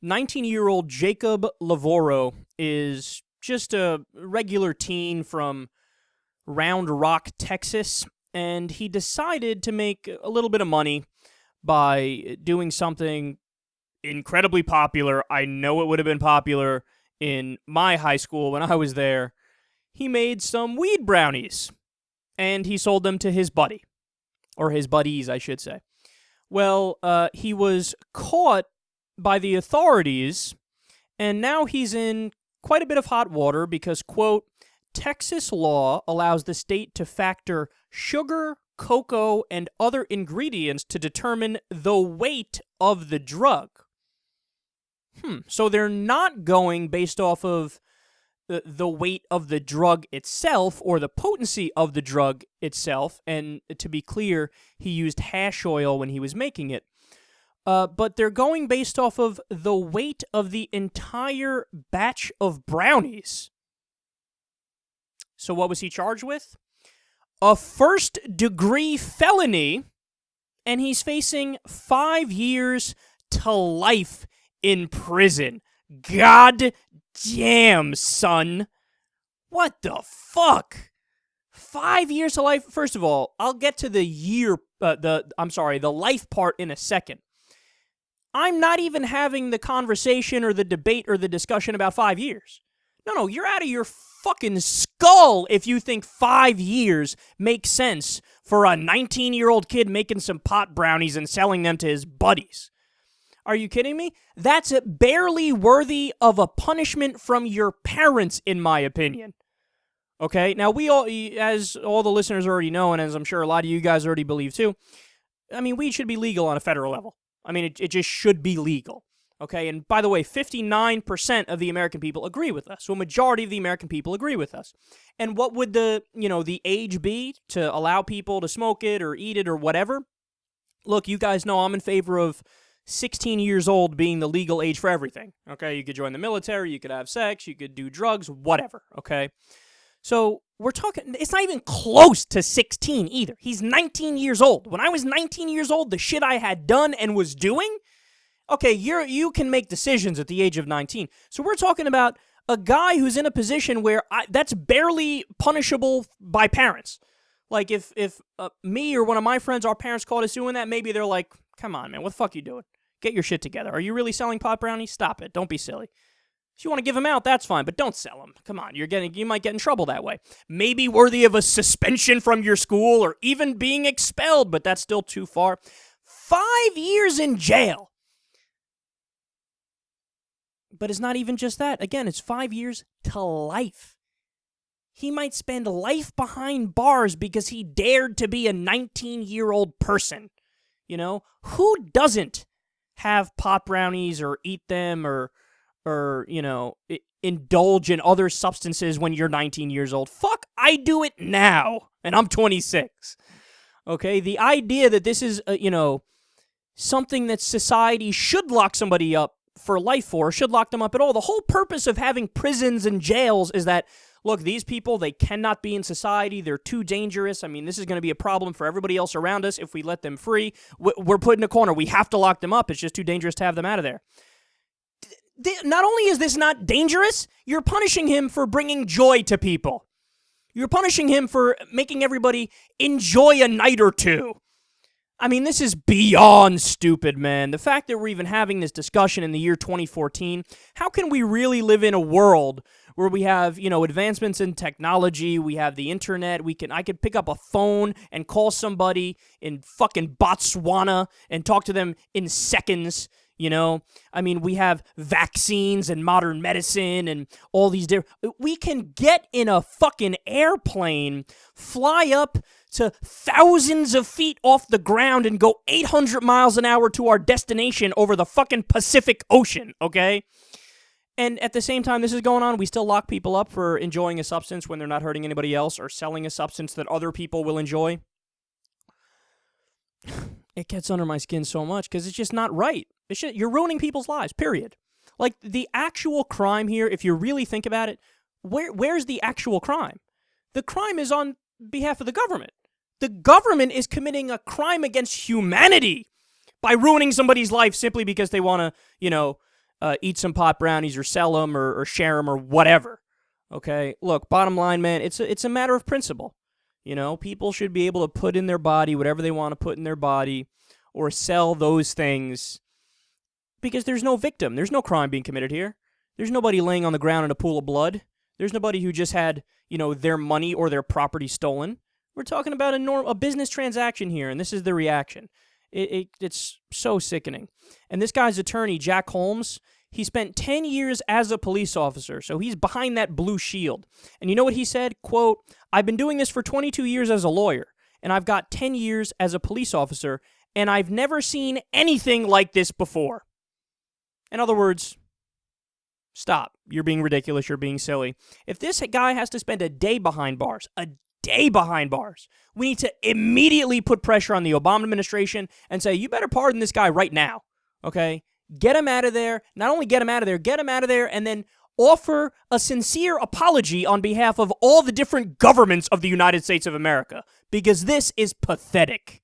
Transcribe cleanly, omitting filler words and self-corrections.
19-year-old Jacob Lavoro is just a regular teen from Round Rock, Texas, and he decided to make a little bit of money by doing something incredibly popular. I know it would have been popular in my high school when I was there. He made some weed brownies, and he sold them to his buddy, or his buddies, I should say. Well, he was caught by the authorities, and now he's in quite a bit of hot water because, quote, Texas law allows the state to factor sugar, cocoa, and other ingredients to determine the weight of the drug. So they're not going based off of the weight of the drug itself or the potency of the drug itself. And to be clear, he used hash oil when he was making it. But they're going based off of the weight of the entire batch of brownies. So what was he charged with? A first-degree felony, and he's facing 5 years to life in prison. God damn, son. What the fuck? 5 years to life? First of all, I'll get to the the life part in a second. I'm not even having the conversation or the debate or the discussion about 5 years. No, you're out of your fucking skull if you think 5 years makes sense for a 19-year-old kid making some pot brownies and selling them to his buddies. Are you kidding me? That's barely worthy of a punishment from your parents, in my opinion. Okay? Now, we all, as all the listeners already know, and as I'm sure a lot of you guys already believe too, I mean, weed should be legal on a federal level. I mean, it just should be legal. Okay? And by the way, 59% of the American people agree with us. So a majority of the American people agree with us. And what would the age be to allow people to smoke it or eat it or whatever? Look, you guys know I'm in favor of 16 years old being the legal age for everything, okay? You could join the military, you could have sex, you could do drugs, whatever, okay? So we're talking, it's not even close to 16 either. He's 19 years old. When I was 19 years old, the shit I had done and was doing, okay, you can make decisions at the age of 19. So we're talking about a guy who's in a position where that's barely punishable by parents. Like if me or one of my friends, our parents caught us doing that, maybe they're like, come on, man, what the fuck you doing? Get your shit together. Are you really selling pot brownies? Stop it. Don't be silly. If you want to give them out, that's fine, but don't sell them. Come on, you might get in trouble that way. Maybe worthy of a suspension from your school or even being expelled, but that's still too far. 5 years in jail. But it's not even just that. Again, it's 5 years to life. He might spend life behind bars because he dared to be a 19-year-old person. You know, who doesn't have pot brownies or eat them or indulge in other substances when you're 19 years old? Fuck, I do it now, and I'm 26. Okay, the idea that this is, something that society should lock somebody up for life for, should lock them up at all. The whole purpose of having prisons and jails is that, look, these people, they cannot be in society. They're too dangerous. I mean, this is going to be a problem for everybody else around us if we let them free. We're put in a corner. We have to lock them up. It's just too dangerous to have them out of there. Not only is this not dangerous, you're punishing him for bringing joy to people. You're punishing him for making everybody enjoy a night or two. I mean, this is beyond stupid, man. The fact that we're even having this discussion in the year 2014, how can we really live in a world where we have, advancements in technology, we have the internet, I could pick up a phone and call somebody in fucking Botswana and talk to them in seconds, I mean, we have vaccines and modern medicine and all these different... We can get in a fucking airplane, fly up to thousands of feet off the ground and go 800 miles an hour to our destination over the fucking Pacific Ocean, okay? And at the same time this is going on, we still lock people up for enjoying a substance when they're not hurting anybody else or selling a substance that other people will enjoy. It gets under my skin so much because it's just not right. You're ruining people's lives, period. Like, the actual crime here, if you really think about it, where's the actual crime? The crime is on behalf of the government. The government is committing a crime against humanity by ruining somebody's life simply because they want to, eat some pot brownies or sell them or share them or whatever. Okay? Look, bottom line, man, it's a matter of principle. You know, people should be able to put in their body whatever they want to put in their body or sell those things because there's no victim. There's no crime being committed here. There's nobody laying on the ground in a pool of blood. There's nobody who just had, their money or their property stolen. We're talking about a business transaction here, and this is the reaction. It's so sickening. And this guy's attorney, Jack Holmes, he spent 10 years as a police officer, so he's behind that blue shield. And you know what he said? Quote, "I've been doing this for 22 years as a lawyer, and I've got 10 years as a police officer, and I've never seen anything like this before." In other words, stop. You're being ridiculous. You're being silly. If this guy has to spend a day behind bars, we need to immediately put pressure on the Obama administration and say, you better pardon this guy right now, okay? Get him out of there. Not only get him out of there, and then offer a sincere apology on behalf of all the different governments of the United States of America, because this is pathetic.